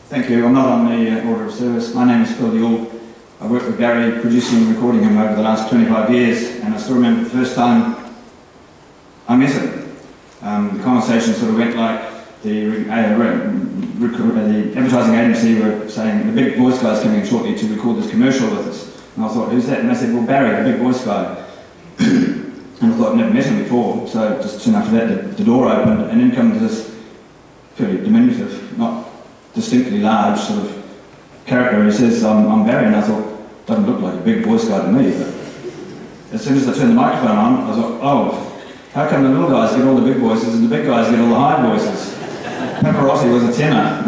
Thank you. I'm not on the order of service. My name is Phil Yule. I worked with Barrie, producing and recording him over the last 25 years, and I still remember the first time I met him. The conversation sort of went like the advertising agency were saying, the big voice guy's coming in shortly to record this commercial with us. And I thought, who's that? And they said, well, Barrie, the big voice guy. And I thought, I'd never met him before, so just soon after that, the door opened, and in comes this fairly diminutive, not distinctly large sort of character. He says, I'm Barrie, and I thought, doesn't look like a big voice guy to me, but as soon as I turned the microphone on, I thought, oh, how come the little guys get all the big voices and the big guys get all the high voices? Pavarotti was a tenor.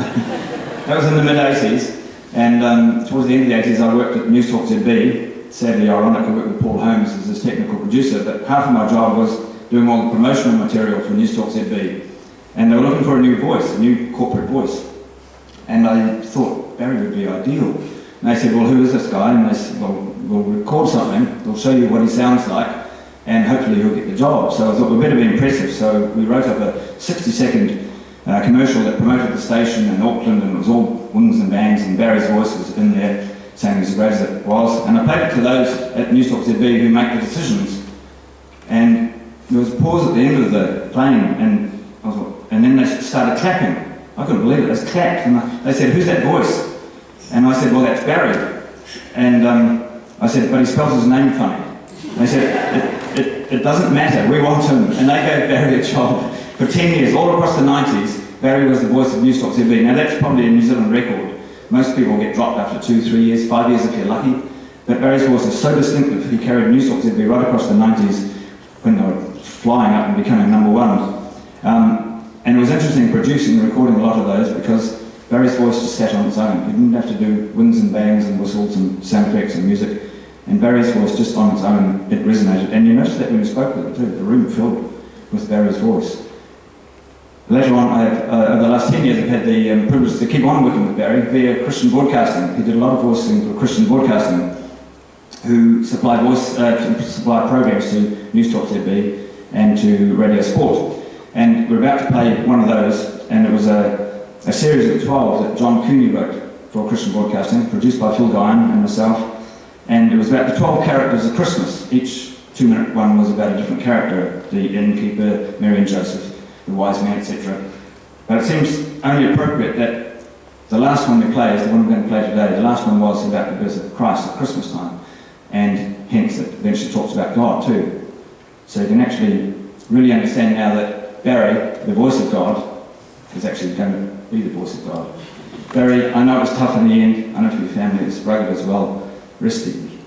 That was in the mid-80s, and towards the end of the 80s I worked at News Talk ZB. Sadly, ironic, I worked with Paul Holmes as his technical producer, but half of my job was doing all the promotional material for News Talk ZB. And they were looking for a new voice, a new corporate voice. And I thought Barrie would be ideal. And they said, well, who is this guy? And they said, well, we'll record something, we'll show you what he sounds like, and hopefully he'll get the job. So I thought, we better be impressive. So we wrote up a 60-second commercial that promoted the station in Auckland, and it was all wings and bangs, and Barrie's voice was in there saying as great as it was. And I played it to those at News Talk ZB who make the decisions. And there was a pause at the end of the playing, and I thought, and then they started clapping. I couldn't believe it, they clapped, and they said, who's that voice? And I said, well, that's Barrie. And I said, but he spells his name funny. And they said, it doesn't matter, we want him. And they gave Barrie a job for 10 years, all across the 90s. Barrie was the voice of News Talk ZB. Now that's probably a New Zealand record. Most people get dropped after 2, 3 years, 5 years if you're lucky. But Barrie's voice is so distinctive, he carried News Talk ZB right across the 90s when they were flying up and becoming #1. And it was interesting producing and recording a lot of those because Barrie's voice just sat on its own. He didn't have to do wings and bangs and whistles and sound effects and music. And Barrie's voice just on its own, it resonated. And you noticed that when you spoke with him too, the room filled with Barrie's voice. Later on, over the last 10 years, I've had the privilege to keep on working with Barrie via Christian Broadcasting. He did a lot of voicing for Christian Broadcasting, who supplied programs to News Talk ZB and to Radio Sport. And we're about to play one of those, and it was a series of 12 that John Cooney wrote for Christian Broadcasting, produced by Phil Guyan and myself. And it was about the 12 characters of Christmas. Each 2-minute one was about a different character: the innkeeper, Mary and Joseph, the wise man, etc. But it seems only appropriate that the last one we play is the one we're going to play today. The last one was about the birth of Christ at Christmas time, and hence it eventually talks about God too. So you can actually really understand now that Barrie, the voice of God, is actually going to be the voice of God. Barrie, I know it was tough in the end. I know for your family it's rugged as well. Rest easy.